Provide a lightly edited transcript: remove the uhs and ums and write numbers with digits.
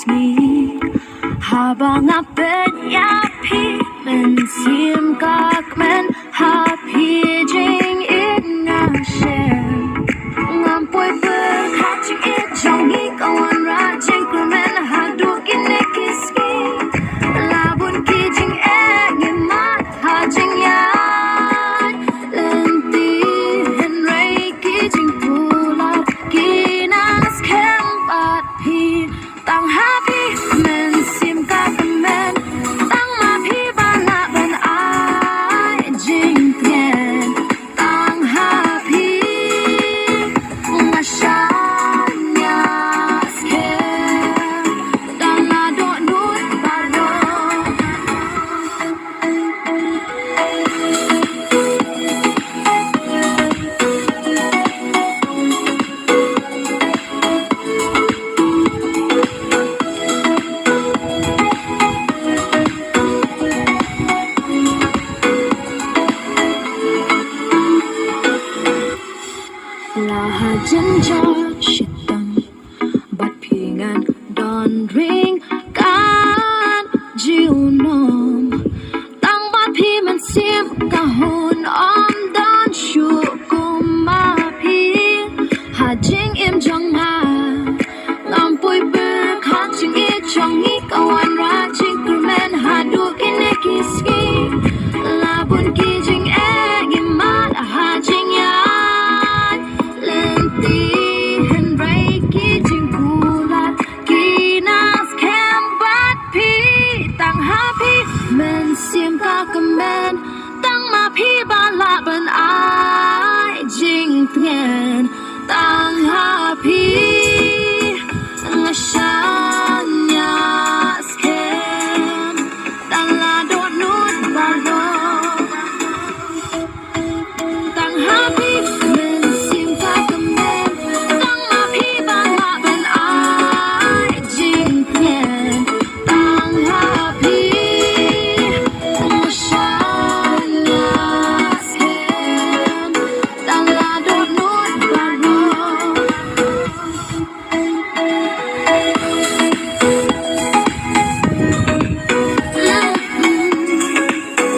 me. Habang apetyaphi men sim kakmen happy jing in a share. Ngampoy berkacing ijongi kawan rajing kremen haduk inekiski. Labun kijing mat hajing yan. Lenti henry kijing pulat kinas kempat pi. Tang happy men sim kakmen tang ma pi bana ben ai jing tien. Tang happy Mashanya skem dan la do nut bado. Laha janja shitang bat pingan don ring kan jiunom tang bat pi man sim kahun om don shu kuma pi hajing im jong ma lampoy ber kaching I jong I kawan rajing kermen hadu inekiski labun kijing mat hajing yan lenti henry kijing pulat kinas kembat pi tang happy men sim kakamen tang ma pi bala ben